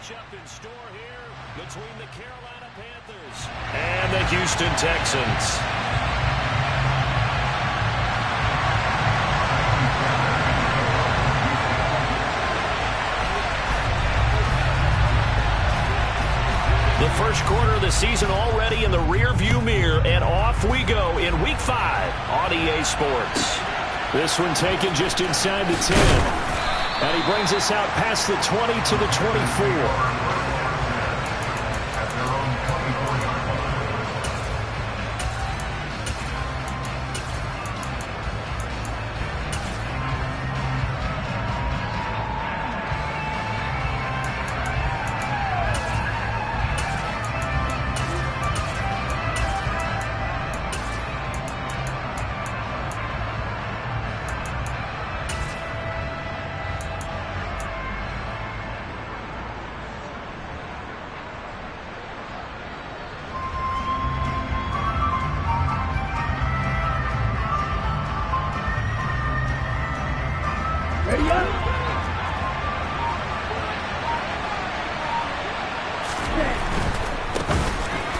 matchup in store here between the Carolina Panthers and the Houston Texans. The first quarter of the season already in the rearview mirror, and off we go in Week 5 on EA Sports. This one taken just inside the 10. And he brings us out past the 20 to the 24.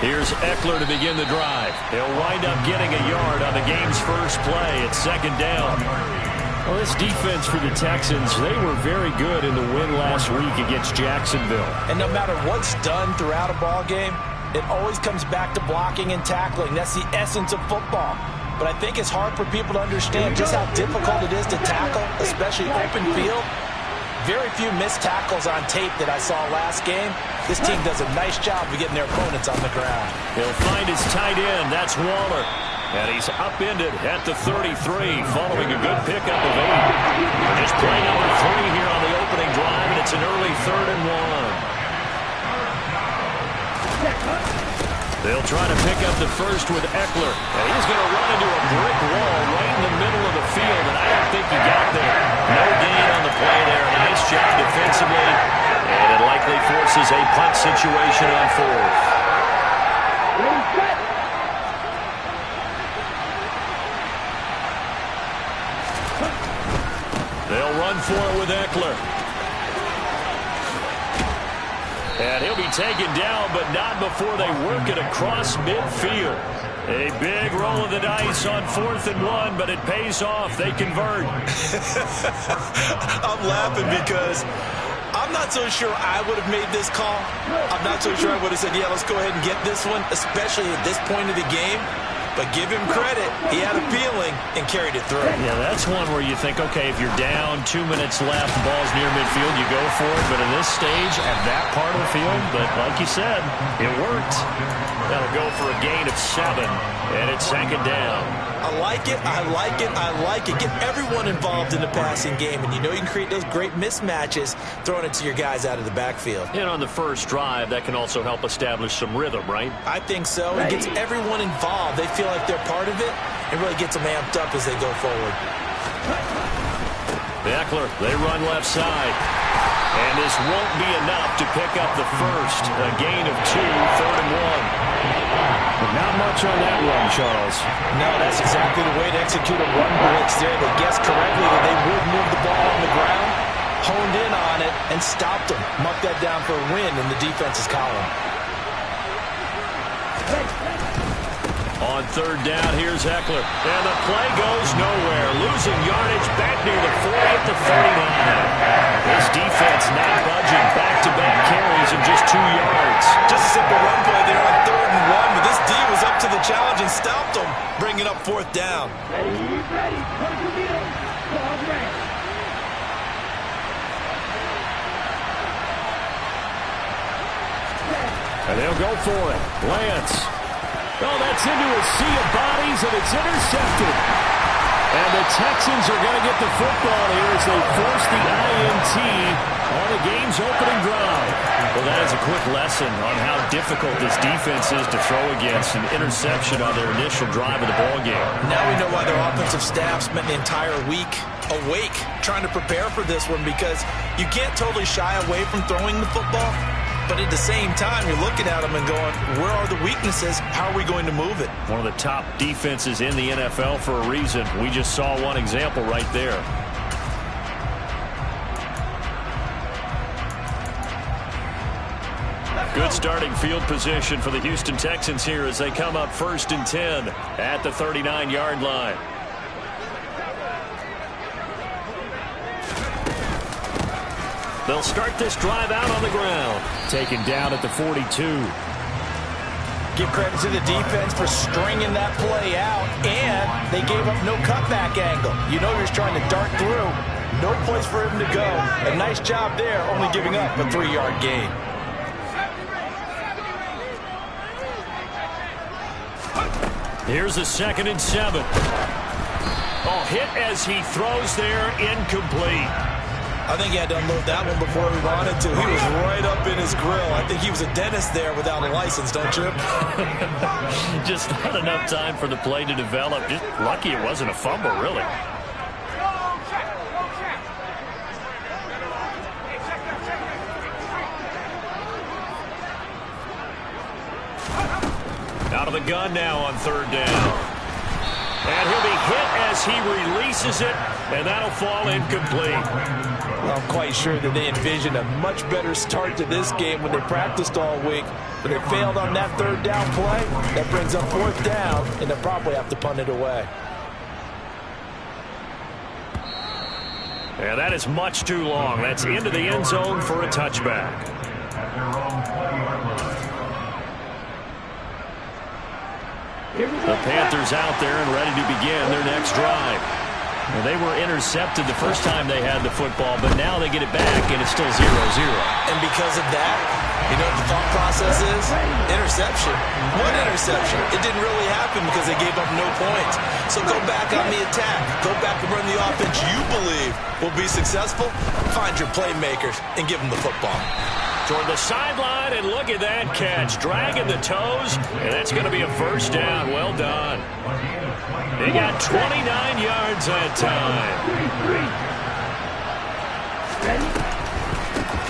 Here's Eckler to begin the drive. He'll wind up getting a yard on the game's first play. It's second down. Well, this defense for the Texans, they were very good in the win last week against Jacksonville. And no matter what's done throughout a ball game, it always comes back to blocking and tackling. That's the essence of football. But I think it's hard for people to understand just how difficult it is to tackle, especially open field. Very few missed tackles on tape that I saw last game. This team does a nice job of getting their opponents on the ground. He'll find his tight end. That's Waller. And he's upended at the 33 following a good pickup of 8. Just play number 3 here on the opening drive, and it's an early 3rd and 1. They'll try to pick up the first with Eckler. And he's going to run into a brick wall right in the middle of the field, and I don't think he got there. No gain on the play there. Nice job defensively, and it likely forces a punt situation on 4th. They'll run for it with Eckler. And he'll be taken down, but not before they work it across midfield. A big roll of the dice on 4th and 1, but it pays off. They convert. I'm laughing because I'm not so sure I would have made this call. I'm not so sure I would have said, yeah, let's go ahead and get this one, especially at this point of the game. But give him credit. He had a feeling and carried it through. Yeah, that's one where you think, okay, if you're down, 2 minutes left, the ball's near midfield, you go for it. But in this stage, at that part of the field, but like you said, it worked. That'll go for a gain of 7, and it's second down. I like it, I like it, I like it. Get everyone involved in the passing game, and you know you can create those great mismatches throwing it to your guys out of the backfield. And on the first drive, that can also help establish some rhythm, right? I think so. It gets everyone involved. They feel like they're part of it, and really gets them amped up as they go forward. Eckler, they run left side. And this won't be enough to pick up the first. A gain of 2, 3rd and 1. But not much on that run, Charles. No, that's exactly the way to execute a run blitz there. They guessed correctly that they would move the ball on the ground, honed in on it, and stopped them. Marked that down for a win in the defense's column. On 3rd down, here's Eckler. And the play goes nowhere. Losing yardage back near the 40 at the 39. This defense not budging. Back-to-back carries of just 2 yards. Just a simple run play there on 3rd and 1, but this D was up to the challenge and stopped them, bringing up 4th down. And they'll go for it. Lance. Oh, that's into a sea of bodies, and it's intercepted. And the Texans are going to get the football here as they force the INT on the game's opening drive. Well, that is a quick lesson on how difficult this defense is to throw against. An interception on their initial drive of the ballgame. Now we know why their offensive staff spent the entire week awake trying to prepare for this one, because you can't totally shy away from throwing the football. But at the same time, you're looking at them and going, where are the weaknesses? How are we going to move it? One of the top defenses in the NFL for a reason. We just saw one example right there. Good starting field position for the Houston Texans here as they come up 1st and 10 at the 39-yard line. They'll start this drive out on the ground. Taken down at the 42. Give credit to the defense for stringing that play out, and they gave up no cutback angle. You know he was trying to dart through. No place for him to go. A nice job there, only giving up a 3-yard gain. Here's a 2nd and 7. Oh, hit as he throws there, incomplete. I think he had to unload that one before he wanted to. He was right up in his grill. I think he was a dentist there without a license, don't you? Just not enough time for the play to develop. Just lucky it wasn't a fumble, really. Out of the gun now on 3rd down. And he'll be hit as he releases it, and that'll fall incomplete. Well, I'm quite sure that they envisioned a much better start to this game when they practiced all week, but they failed on that 3rd down play. That brings up 4th down, and they'll probably have to punt it away. And that is much too long. That's into the end zone for a touchback. The Panthers out there and ready to begin their next drive. Well, they were intercepted the first time they had the football, but now they get it back, and it's still 0-0. And because of that, you know what the thought process is? Interception. What interception? It didn't really happen because they gave up no points. So go back on the attack. Go back and run the offense you believe will be successful. Find your playmakers and give them the football. Toward the sideline, and look at that catch. Dragging the toes, and that's going to be a 1st down. Well done. They got 29 yards that time.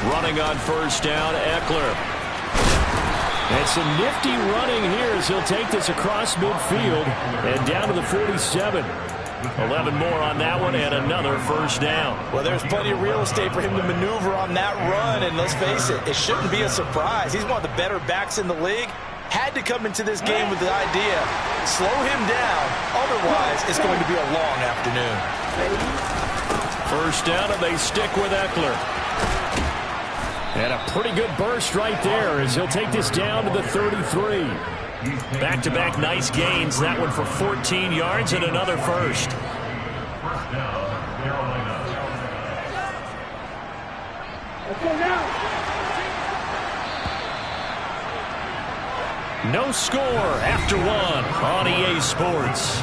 Running on 1st down, Eckler. And some nifty running here as he'll take this across midfield and down to the 47. 11 more on that one, and another 1st down. Well, there's plenty of real estate for him to maneuver on that run, and let's face it, it shouldn't be a surprise. He's one of the better backs in the league. Had to come into this game with the idea, slow him down, otherwise it's going to be a long afternoon. 1st down, and they stick with Eckler. And a pretty good burst right there as he'll take this down to the 33. Back-to-back nice gains. That one for 14 yards and another 1st. No score after 1 on EA Sports.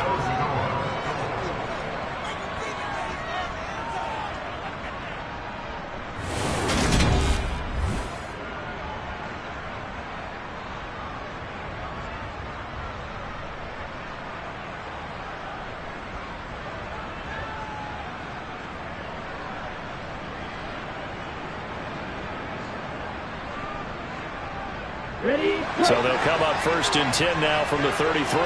So they'll come up 1st and 10 now from the 33.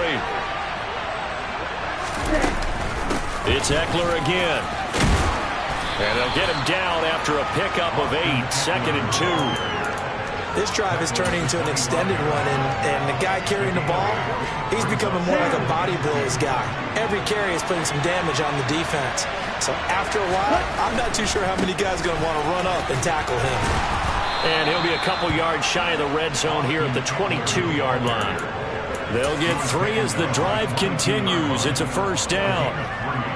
It's Eckler again. And they'll get him down after a pickup of 8, 2nd and 2. This drive is turning into an extended one, and the guy carrying the ball, he's becoming more like a body blows guy. Every carry is putting some damage on the defense. So after a while, I'm not too sure how many guys are going to want to run up and tackle him. And he'll be a couple yards shy of the red zone here at the 22-yard line. They'll get 3 as the drive continues. It's a 1st down.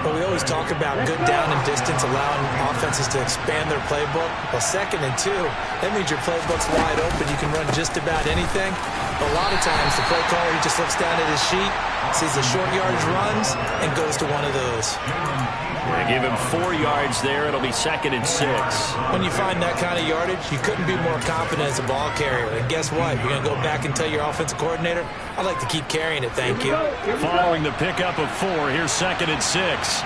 Well, we always talk about good down and distance, allowing offenses to expand their playbook. Well, 2nd and 2, that means your playbook's wide open. You can run just about anything. But a lot of times, the play caller, he just looks down at his sheet, sees the short yardage runs, and goes to one of those. They give him 4 yards there. It'll be 2nd and 6. When you find that kind of yardage, you couldn't be more confident as a ball carrier. And guess what? You're going to go back and tell your offensive coordinator, I'd like to keep carrying it, thank you. Following the pickup of 4, here's 2nd and 6.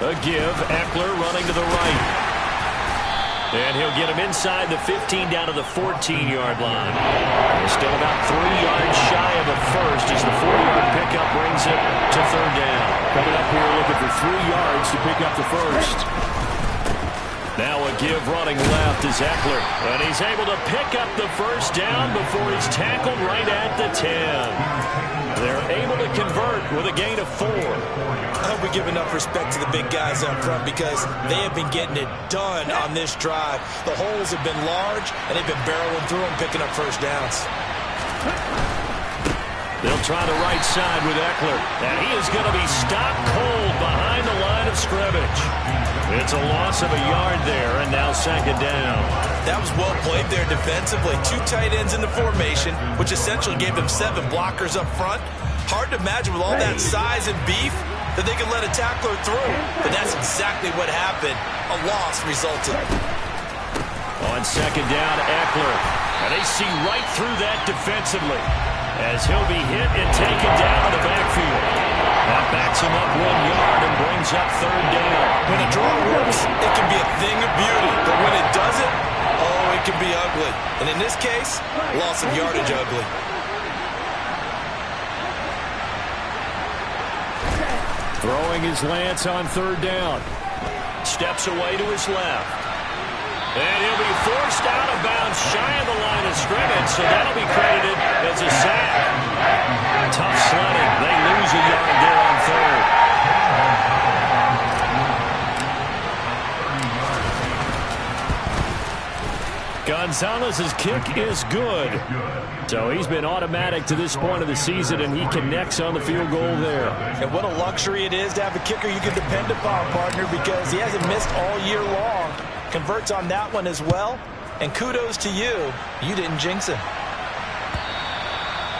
A give, Eckler running to the right. And he'll get him inside the 15 down to the 14-yard line. He's still about 3 yards shy of a 1st as the 4-yard pickup brings it to 3rd down. Coming up here looking for 3 yards to pick up the 1st. Now a give running left is Eckler. And he's able to pick up the first down before he's tackled right at the 10. They're able to convert with a gain of 4. I hope we give enough respect to the big guys up front because they have been getting it done on this drive. The holes have been large, and they've been barreling through them, picking up first downs. They'll try the right side with Eckler. And he is going to be stopped cold behind the line of scrimmage. It's a loss of a yard there, and now second down. That was well played there defensively. 2 tight ends in the formation, which essentially gave them 7 blockers up front. Hard to imagine with all that size and beef that they could let a tackler through. But that's exactly what happened. A loss resulted. On second down, Eckler. And they see right through that defensively as he'll be hit and taken down in the backfield. That backs him up 1 yard and brings up third down. When a draw works, it can be a thing of beauty. But when it doesn't, oh, it can be ugly. And in this case, loss of yardage ugly. Throwing his lance on third down. Steps away to his left. And he'll be forced out of bounds shy of the line of scrimmage, so that'll be credited as a sack. Tough sledding. They lose a yard there on third. Gonzalez's kick is good. So he's been automatic to this point of the season, and he connects on the field goal there. And what a luxury it is to have a kicker you can depend upon, partner, because he hasn't missed all year long. Converts on that one as well. And kudos to you. You didn't jinx him.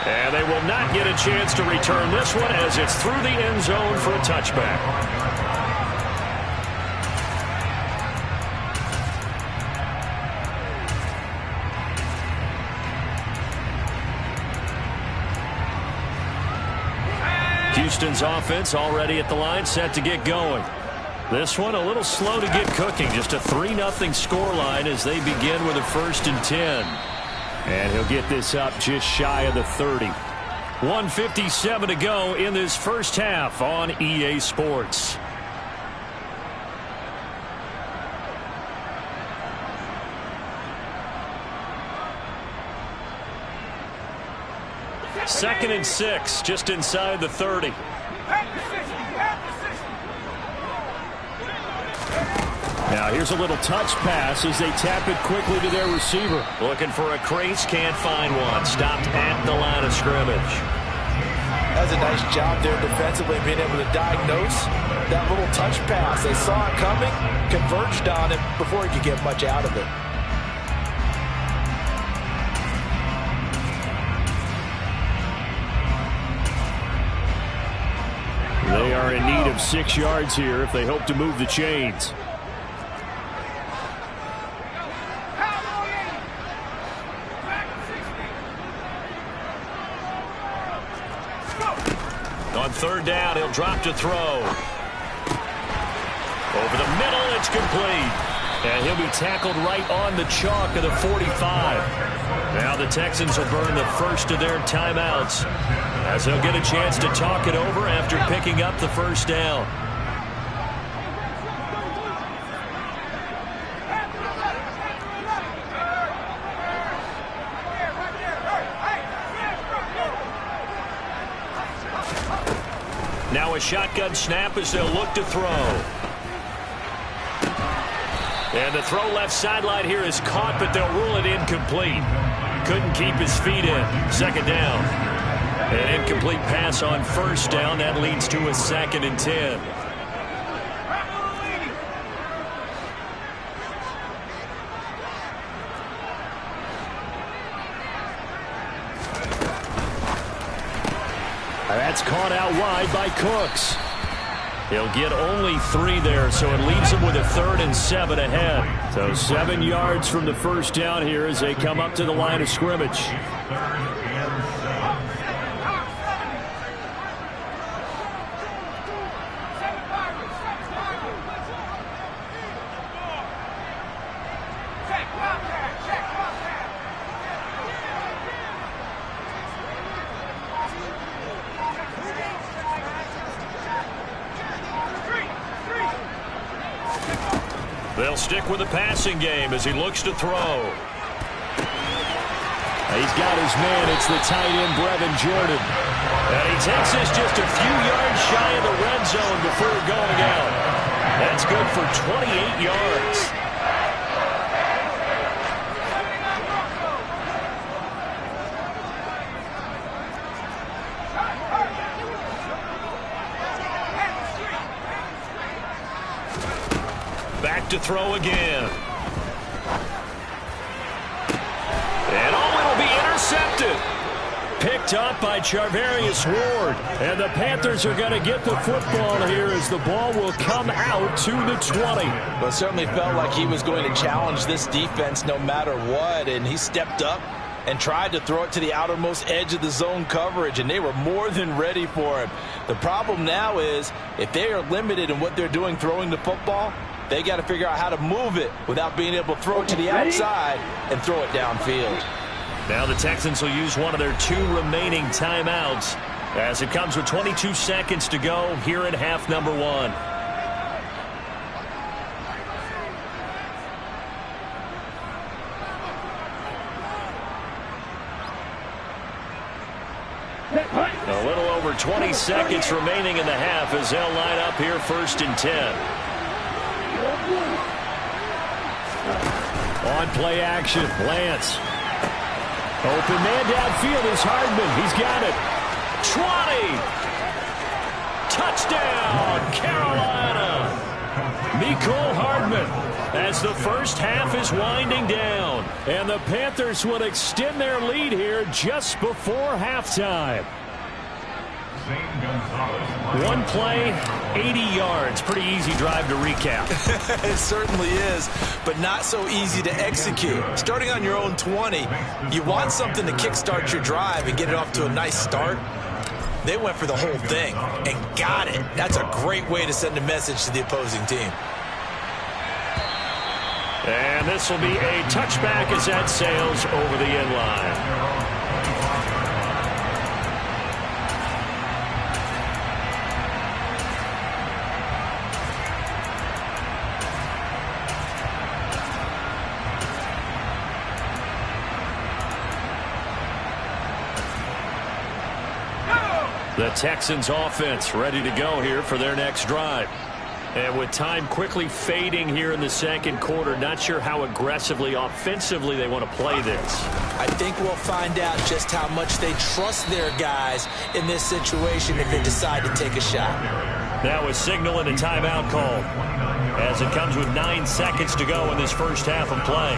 And they will not get a chance to return this one as it's through the end zone for a touchback. Houston's offense already at the line, set to get going. This one a little slow to get cooking. Just a 3-0 scoreline as they begin with a 1st and 10. And he'll get this up just shy of the 30. 1:57 to go in this first half on EA Sports. Second and 6, just inside the 30. Now here's a little touch pass as they tap it quickly to their receiver. Looking for a crease, can't find one. Stopped at the line of scrimmage. That's a nice job there defensively, being able to diagnose that little touch pass. They saw it coming, converged on it before he could get much out of it. They are in need of 6 yards here if they hope to move the chains. On third down, he'll drop to throw. Over the middle, it's complete. And he'll be tackled right on the chalk of the 45. Now the Texans will burn the first of their timeouts as they'll get a chance to talk it over after picking up the first down. Now a shotgun snap as they'll look to throw. And the throw left sideline here is caught, but they'll rule it incomplete. Couldn't keep his feet in. Second down. An incomplete pass on first down. That leads to a 2nd and 10. That's caught out wide by Cooks. He'll get only 3 there, so it leaves him with a 3rd and 7 ahead. So 7 yards from the first down here as they come up to the line of scrimmage. They'll stick with the passing game as he looks to throw. He's got his man. It's the tight end, Brevin Jordan. And he takes this just a few yards shy of the red zone before going out. That's good for 28 yards. Back to throw again. And it'll be intercepted. Picked up by Charvarius Ward. And the Panthers are going to get the football here as the ball will come out to the 20. Well, it certainly felt like he was going to challenge this defense no matter what, and he stepped up and tried to throw it to the outermost edge of the zone coverage, and they were more than ready for him. The problem now is if they are limited in what they're doing throwing the football, they got to figure out how to move it without being able to throw it to the outside and throw it downfield. Now the Texans will use one of their 2 remaining timeouts as it comes with 22 seconds to go here in half number 1. A little over 20 seconds remaining in the half as they'll line up here 1st and 10. On play action, Lance. Open man downfield is Hardman. He's got it. 20. Touchdown, Carolina. Mecole Hardman as the first half is winding down. And the Panthers will extend their lead here just before halftime. One play, 80 yards. Pretty easy drive to recap. It certainly is, but not so easy to execute. Starting on your own 20, you want something to kickstart your drive and get it off to a nice start. They went for the whole thing and got it. That's a great way to send a message to the opposing team. And this will be a touchback as that sails over the end line. The Texans offense ready to go here for their next drive. And with time quickly fading here in the second quarter, not sure how aggressively, offensively they want to play this. I think we'll find out just how much they trust their guys in this situation if they decide to take a shot. Now a signal and a timeout call as it comes with 9 seconds to go in this first half of play.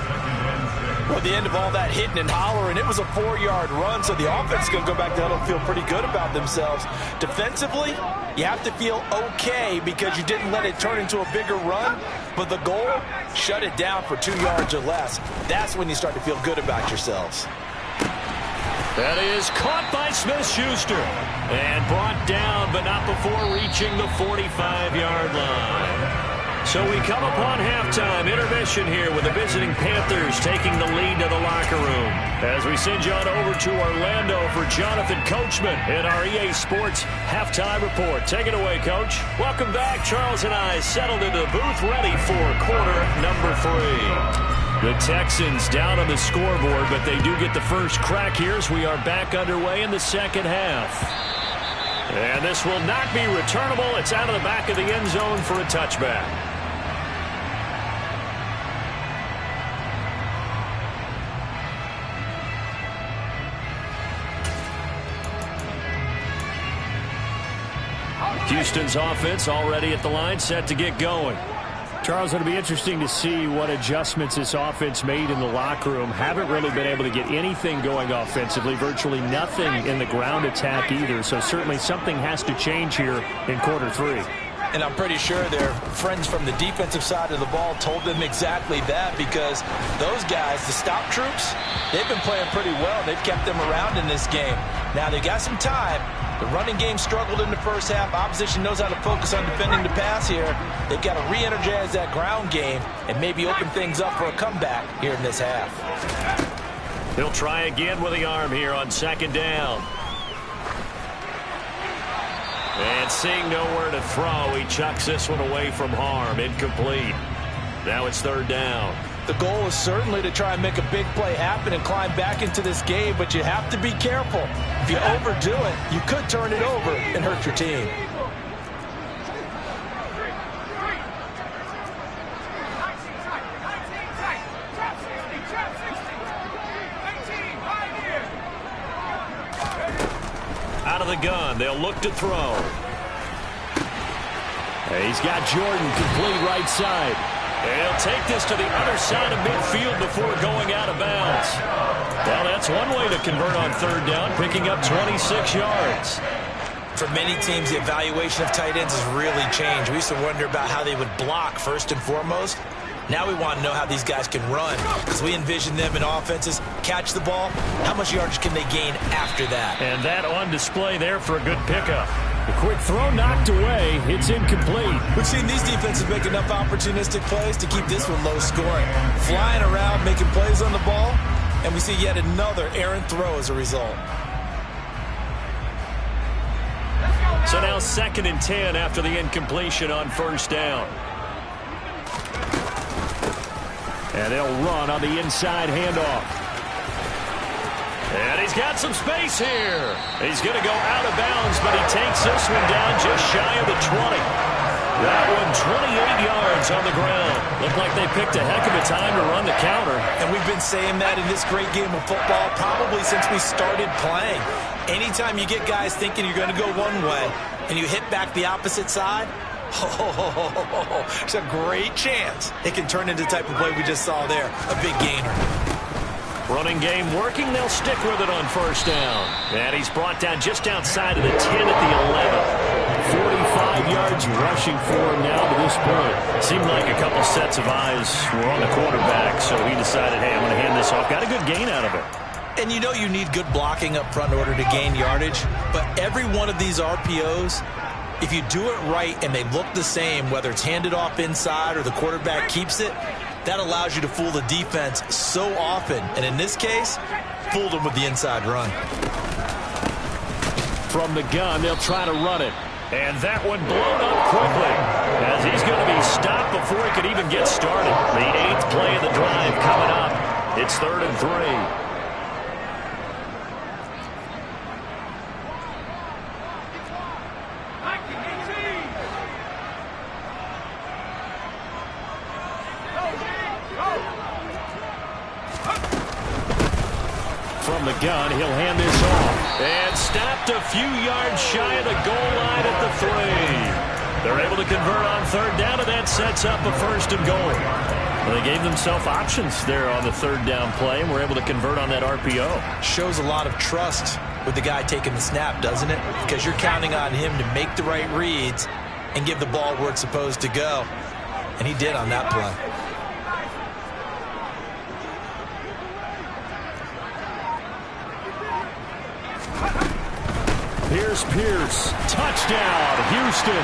Well, at the end of all that hitting and hollering, it was a 4-yard run, so the offense is going to go back down and feel pretty good about themselves. Defensively, you have to feel okay because you didn't let it turn into a bigger run, but the goal, shut it down for 2 yards or less. That's when you start to feel good about yourselves. That is caught by Smith-Schuster and brought down, but not before reaching the 45-yard line. So we come upon halftime intermission here with the visiting Panthers taking the lead to the locker room. As we send you on over to Orlando for Jonathan Coachman in our EA Sports Halftime Report. Take it away, Coach. Welcome back. Charles and I settled into the booth ready for quarter number 3. The Texans down on the scoreboard, but they do get the first crack here as we are back underway in the second half. And this will not be returnable. It's out of the back of the end zone for a touchback. Houston's offense already at the line, set to get going. Charles, it'll be interesting to see what adjustments this offense made in the locker room. Haven't really been able to get anything going offensively, virtually nothing in the ground attack either. So certainly something has to change here in quarter 3. And I'm pretty sure their friends from the defensive side of the ball told them exactly that, because those guys, the stop troops, they've been playing pretty well. They've kept them around in this game. Now they got some time. The running game struggled in the first half. Opposition knows how to focus on defending the pass here. They've got to re-energize that ground game and maybe open things up for a comeback here in this half. He'll try again with the arm here on second down. And seeing nowhere to throw, he chucks this one away from harm. Incomplete. Now it's third down. The goal is certainly to try and make a big play happen and climb back into this game, but you have to be careful. If you overdo it, you could turn it over and hurt your team. Out of the gun, they'll look to throw. He's got Jordan complete right side. He'll take this to the other side of midfield before going out of bounds. Well, that's one way to convert on third down, picking up 26 yards. For many teams, the evaluation of tight ends has really changed. We used to wonder about how they would block first and foremost. Now we want to know how these guys can run, because we envision them in offenses catch the ball. How much yardage can they gain after that? And that on display there for a good pickup. The quick throw knocked away. It's incomplete. We've seen these defenses make enough opportunistic plays to keep this one low scoring. Flying around, making plays on the ball, and we see yet another errant throw as a result. So now 2nd and 10 after the incompletion on first down. And they'll run on the inside handoff. And he's got some space here. He's going to go out of bounds, but he takes this one down just shy of the 20. That one 28 yards on the ground. Looked like they picked a heck of a time to run the counter. And we've been saying that in this great game of football probably since we started playing. Anytime you get guys thinking you're going to go one way and you hit back the opposite side, it's a great chance it can turn into the type of play we just saw there, a big gainer. Running game working, they'll stick with it on first down. And he's brought down just outside of the 10 at the 11. 45 yards rushing for him now to this point. Seemed like a couple sets of eyes were on the quarterback, so he decided, hey, I'm going to hand this off. Got a good gain out of it. And you know you need good blocking up front in order to gain yardage, but every one of these RPOs, if you do it right and they look the same, whether it's handed off inside or the quarterback keeps it, that allows you to fool the defense so often. And in this case, fooled them with the inside run. From the gun, they'll try to run it. And that one blown up quickly as he's going to be stopped before he could even get started. The 8th play of the drive coming up. It's 3rd and 3. From the gun, he'll hand this off. And stopped a few yards shy of the goal line at the 3. They're able to convert on third down, and that sets up a 1st and goal. Well, they gave themselves options there on the third down play, and were able to convert on that RPO. Shows a lot of trust with the guy taking the snap, doesn't it? Because you're counting on him to make the right reads and give the ball where it's supposed to go. And he did on that play. Pierce, touchdown, Houston.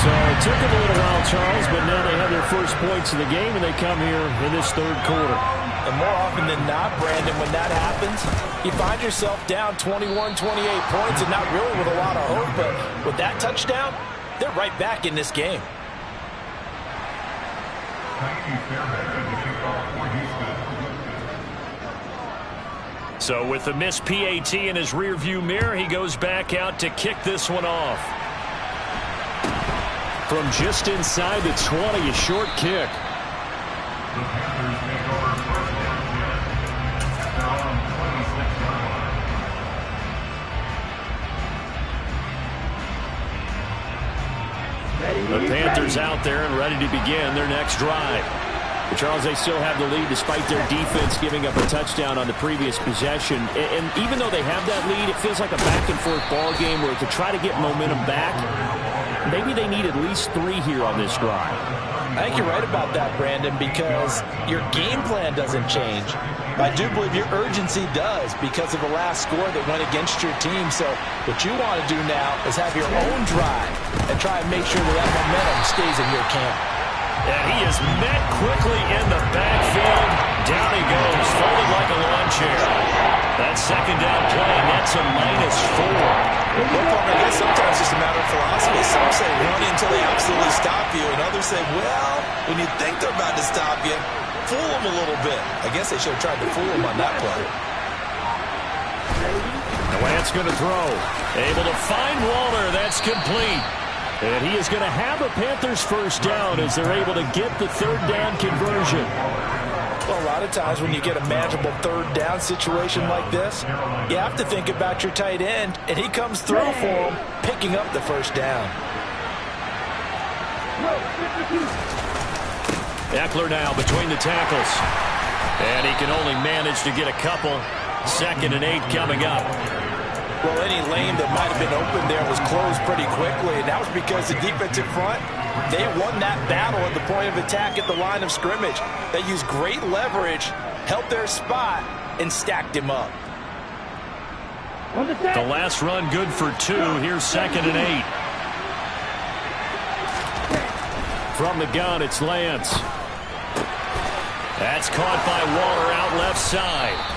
So it took them a little while, Charles, but now they have their first points of the game, and they come here in this third quarter. And more often than not, Brandon, when that happens, you find yourself down 21, 28 points, and not really with a lot of hope, but with that touchdown, they're right back in this game. So with the missed PAT in his rearview mirror, he goes back out to kick this one off. From just inside the 20, a short kick. The Panthers out there and ready to begin their next drive. But Charles, they still have the lead despite their defense giving up a touchdown on the previous possession. And even though they have that lead, it feels like a back-and-forth ball game where to try to get momentum back, maybe they need at least 3 here on this drive. I think you're right about that, Brandon, because your game plan doesn't change. I do believe your urgency does because of the last score that went against your team. So what you want to do now is have your own drive and try and make sure that momentum stays in your camp. And he is met quickly in the backfield. Down he goes, folded like a lawn chair. That second down play, that's a -4. Well, I guess sometimes it's just a matter of philosophy. Some say run until they absolutely stop you, and others say, well, when you think they're about to stop you, fool them a little bit. I guess they should have tried to fool them on that play. Lance going to throw. Able to find Waller. That's complete. And he is going to have a Panthers first down as they're able to get the third down conversion. Well, a lot of times when you get a manageable third down situation like this, you have to think about your tight end, and he comes through for him, picking up the first down. Eckler now between the tackles. And he can only manage to get a couple. 2nd and 8 coming up. Well, any lane that might have been open there was closed pretty quickly, and that was because the defensive front, they won that battle at the point of attack at the line of scrimmage. They used great leverage, held their spot, and stacked him up. The last run good for 2. Here's 2nd and 8. From the gun, it's Lance. That's caught by Waller out left side.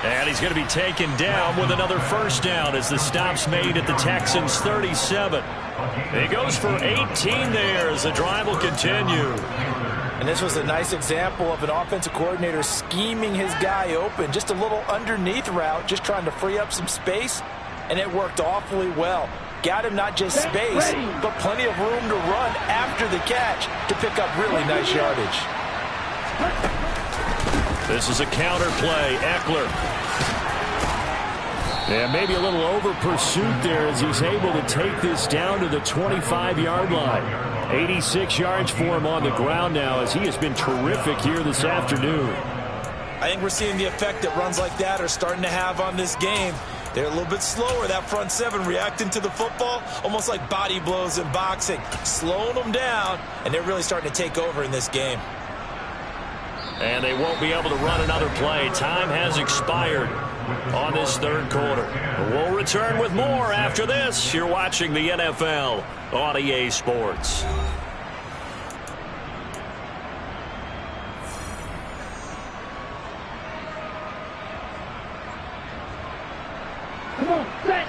And he's going to be taken down with another first down as the stop's made at the Texans' 37. He goes for 18 there as the drive will continue. And this was a nice example of an offensive coordinator scheming his guy open. Just a little underneath route, just trying to free up some space, and it worked awfully well. Got him not just space, but plenty of room to run after the catch to pick up really nice yardage. This is a counter play. Eckler. And maybe a little over pursuit there as he's able to take this down to the 25-yard line. 86 yards for him on the ground now as he has been terrific here this afternoon. I think we're seeing the effect that runs like that are starting to have on this game. They're a little bit slower, that front seven, reacting to the football, almost like body blows in boxing, slowing them down, and they're really starting to take over in this game. And they won't be able to run another play. Time has expired on this third quarter. We'll return with more after this. You're watching the NFL on EA Sports. Come on, set.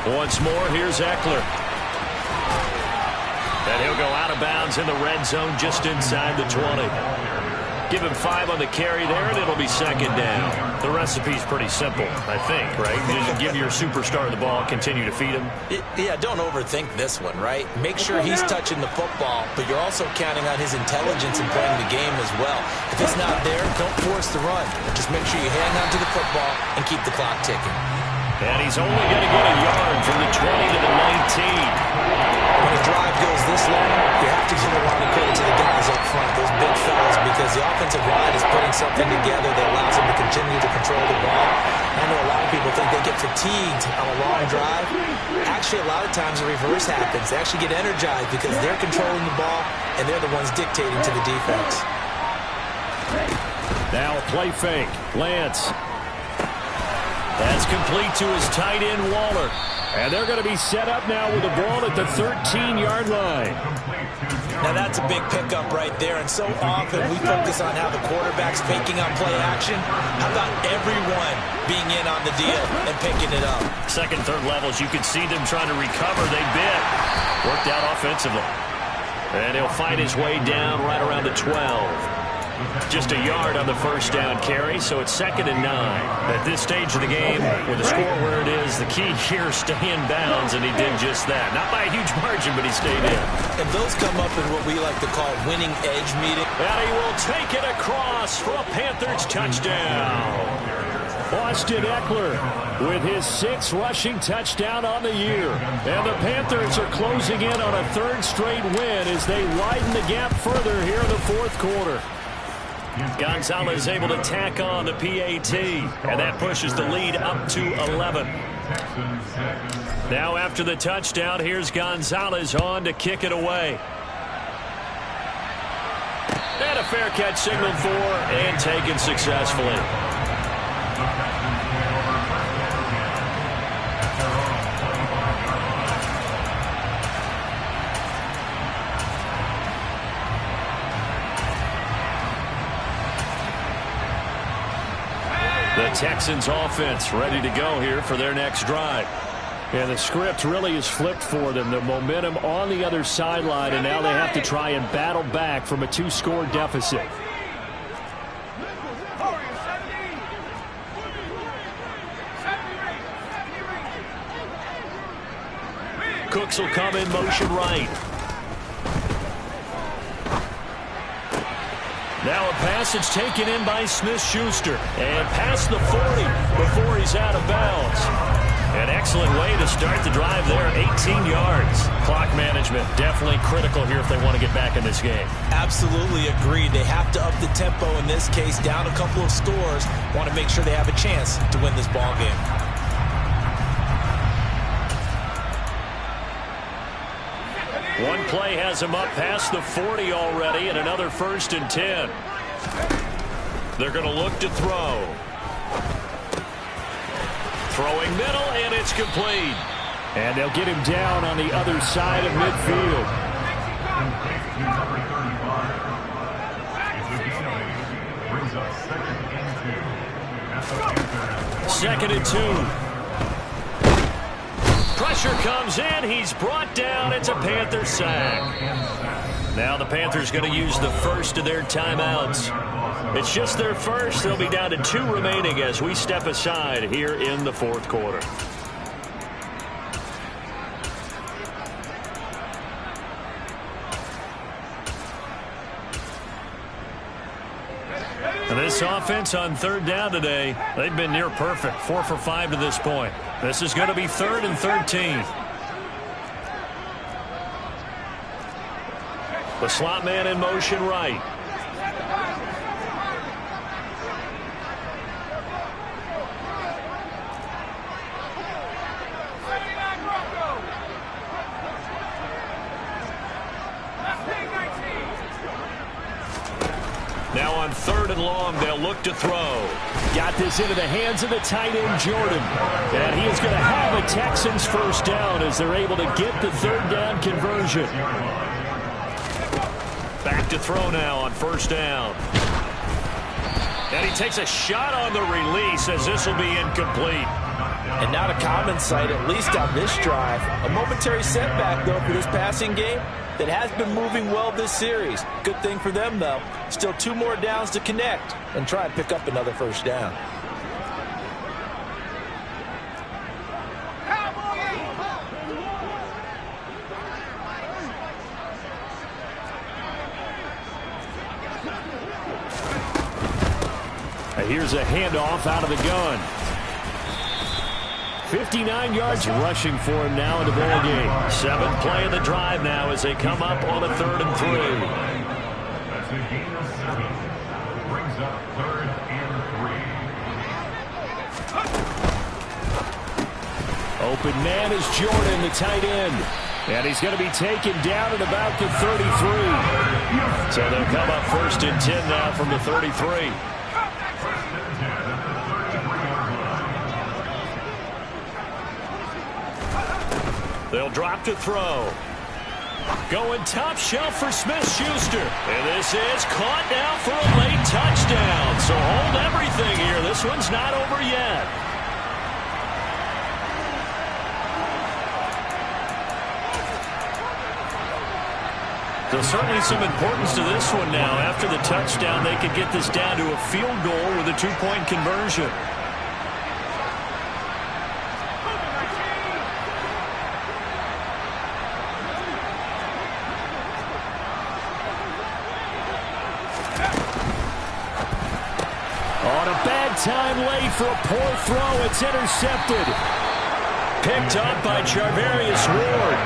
Once more, here's Eckler. And he'll go out of bounds in the red zone just inside the 20. Give him 5 on the carry there, and it'll be second down. The recipe's pretty simple, I think, right? You just give your superstar the ball, continue to feed him. Yeah, don't overthink this one, right? Make sure he's touching the football, but you're also counting on his intelligence in playing the game as well. If it's not there, don't force the run. Just make sure you hang on to the football and keep the clock ticking. And he's only going to get a yard from the 20 to the 19. When a drive goes this long, you have to give a lot of credit to the guys up front, those big fellas, because the offensive line is putting something together that allows them to continue to control the ball. I know a lot of people think they get fatigued on a long drive. Actually, a lot of times the reverse happens. They actually get energized because they're controlling the ball, and they're the ones dictating to the defense. Now a play fake. Lance. That's complete to his tight end, Waller. And they're going to be set up now with the ball at the 13-yard line. Now that's a big pickup right there, and so often we focus on how the quarterback's faking on play action. How about everyone being in on the deal and picking it up? Second, third levels, you can see them trying to recover. They bit. Worked out offensively. And he'll find his way down right around the 12. Just a yard on the first down carry, so it's 2nd and 9. At this stage of the game, with the score where it is, the key here is stay in bounds, and he did just that. Not by a huge margin, but he stayed in. And those come up in what we like to call winning edge meeting. And he will take it across for a Panthers touchdown. Austin Eckler with his 6th rushing touchdown on the year. And the Panthers are closing in on a 3rd straight win as they widen the gap further here in the 4th quarter. Gonzalez able to tack on the PAT, and that pushes the lead up to 11. Now after the touchdown, here's Gonzalez on to kick it away. And a fair catch signaled for and taken successfully. Texans offense ready to go here for their next drive. And the script really is flipped for them. The momentum on the other sideline, and now they have to try and battle back from a 2-score deficit. Cooks will come in motion right. Now a passage taken in by Smith-Schuster. And past the 40 before he's out of bounds. An excellent way to start the drive there, 18 yards. Clock management definitely critical here if they want to get back in this game. Absolutely agreed. They have to up the tempo in this case, down a couple of scores. Want to make sure they have a chance to win this ball game. One play has him up past the 40 already, and another 1st and 10. They're going to look to throw. Throwing middle, and it's complete. And they'll get him down on the other side of midfield. Second and 2. Pressure comes in. He's brought down. It's a Panther sack. Now the Panthers going to use the first of their timeouts. It's just their first. They'll be down to 2 remaining as we step aside here in the 4th quarter. And this offense on 3rd down today, they've been near perfect. 4 for 5 to this point. This is going to be 3rd and 13. The slot man in motion right. Now on 3rd and long, they'll look to throw. Got this into the hands of the tight end, Jordan. And he is going to have a Texans first down as they're able to get the 3rd down conversion. Back to throw now on 1st down. And he takes a shot on the release as this will be incomplete. And not a common sight, at least on this drive. A momentary setback, though, for this passing game that has been moving well this series. Good thing for them, though. Still 2 more downs to connect and try and pick up another 1st down. Here's a handoff out of the gun. 59 yards rushing for him now in the ball game. 7th play of the drive now as they come up on a 3rd and 3. That's a gain of 7. Brings up 3rd and 3. Open man is Jordan, the tight end. And he's going to be taken down at about the 33. So they'll come up 1st and 10 now from the 33. They'll drop to throw. Going top shelf for Smith-Schuster. And this is caught now for a late touchdown. So hold everything here. This one's not over yet. So certainly some importance to this one now. After the touchdown, they could get this down to a field goal with a 2-point conversion. Time late for a poor throw. It's intercepted. Picked up by Charvarius Ward.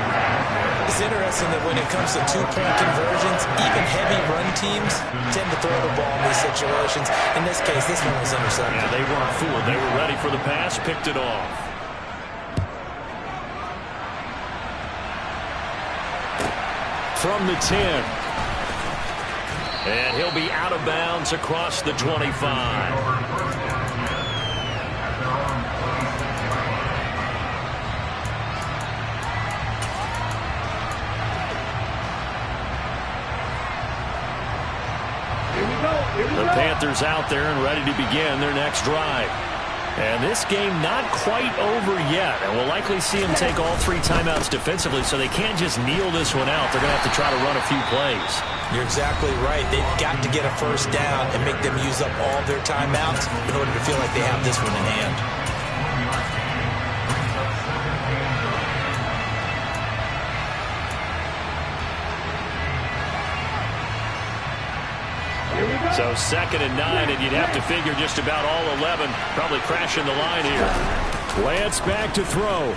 It's interesting that when it comes to 2-point conversions, even heavy run teams tend to throw the ball in these situations. In this case, this one was intercepted. Yeah, they weren't fooled. They were ready for the pass, picked it off. From the 10. And he'll be out of bounds across the 25. The Panthers out there and ready to begin their next drive. And this game not quite over yet. And we'll likely see them take all 3 timeouts defensively, so they can't just kneel this one out. They're going to have to try to run a few plays. You're exactly right. They've got to get a first down and make them use up all their timeouts in order to feel like they have this one in hand. So 2nd and 9, and you'd have to figure just about all 11 probably crashing the line here. Lance back to throw.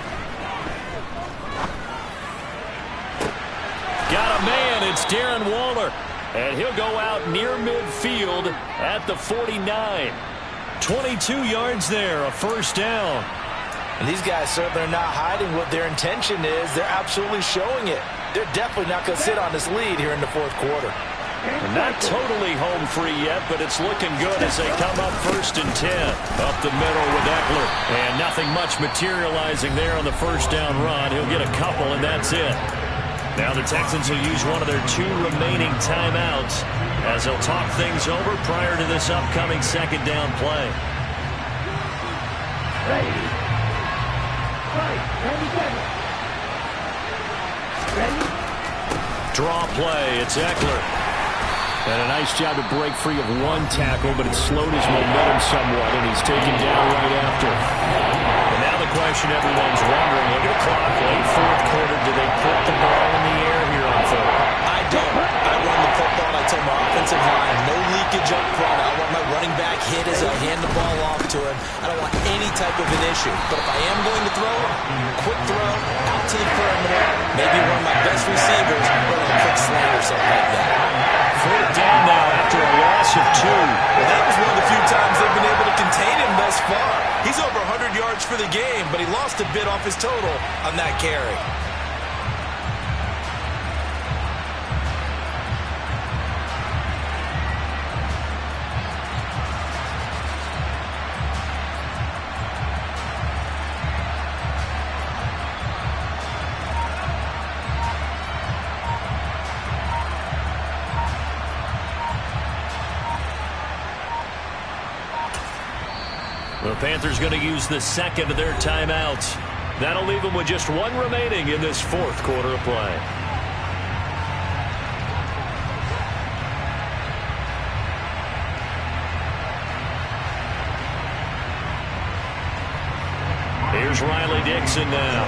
Got a man. It's Darren Waller. And he'll go out near midfield at the 49. 22 yards there, a first down. And these guys certainly are not hiding what their intention is. They're absolutely showing it. They're definitely not going to sit on this lead here in the 4th quarter. Not totally home free yet, but it's looking good as they come up 1st and 10. Up the middle with Eckler. And nothing much materializing there on the first down run. He'll get a couple, and that's it. Now the Texans will use one of their 2 remaining timeouts as they'll talk things over prior to this upcoming 2nd down play. Ready. Right. 30 seconds. Ready. Draw play. It's Eckler. And a nice job to break free of 1 tackle, but it slowed his momentum somewhat, and he's taken down right after. And now the question everyone's wondering, look at the clock, late 4th quarter, do they put the ball in the air here on 4th? I don't. I run the football, and I tell my offensive line, no leakage up front. I want my running back hit as I hand the ball off to him. I don't want any type of an issue. But if I am going to throw, quick throw, out to the perimeter, maybe one of my best receivers, or a quick slant or something like that. 4th down now after a loss of 2. Well, that was one of the few times they've been able to contain him thus far. He's over 100 yards for the game, but he lost a bit off his total on that carry. The Panthers going to use the 2nd of their timeouts. That'll leave them with just 1 remaining in this 4th quarter of play. Here's Riley Dixon now,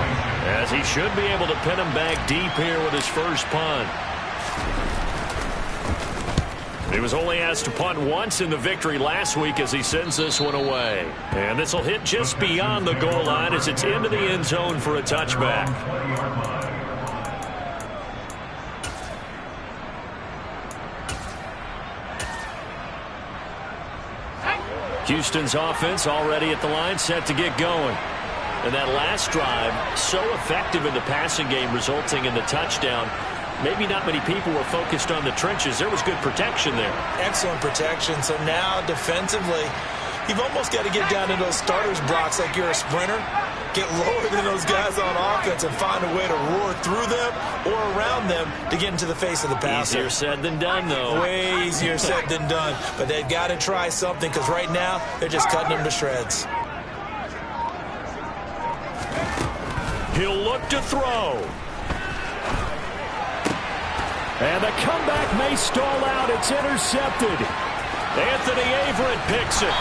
as he should be able to pin him back deep here with his first punt. He was only asked to punt once in the victory last week as he sends this one away. And this will hit just beyond the goal line as it's into the end zone for a touchback. Houston's offense already at the line, set to get going. And that last drive, so effective in the passing game, resulting in the touchdown. Maybe not many people were focused on the trenches. There was good protection there. Excellent protection. So now defensively, you've almost got to get down to those starters blocks like you're a sprinter. Get lower than those guys on offense and find a way to roar through them or around them to get into the face of the passer. Easier said than done, though. Way easier said than done. But they've got to try something because right now they're just cutting them to shreds. He'll look to throw. And the comeback may stall out. It's intercepted. Anthony Averett picks it.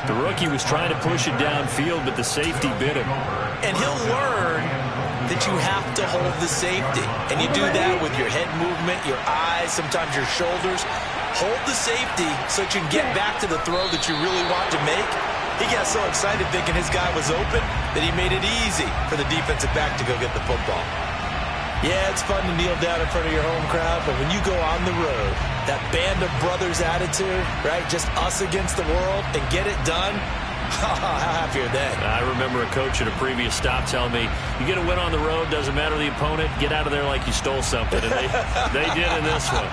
The rookie was trying to push it downfield, but the safety bit him. And he'll learn that you have to hold the safety. And you do that with your head movement, your eyes, sometimes your shoulders. Hold the safety so that you can get back to the throw that you really want to make. He got so excited thinking his guy was open that he made it easy for the defensive back to go get the football. Yeah, it's fun to kneel down in front of your home crowd, but when you go on the road, that band of brothers attitude, right, just us against the world, and get it done, how happy are they? I remember a coach at a previous stop telling me, you get a win on the road, doesn't matter the opponent, get out of there like you stole something. And they did in this one.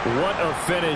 What a finish.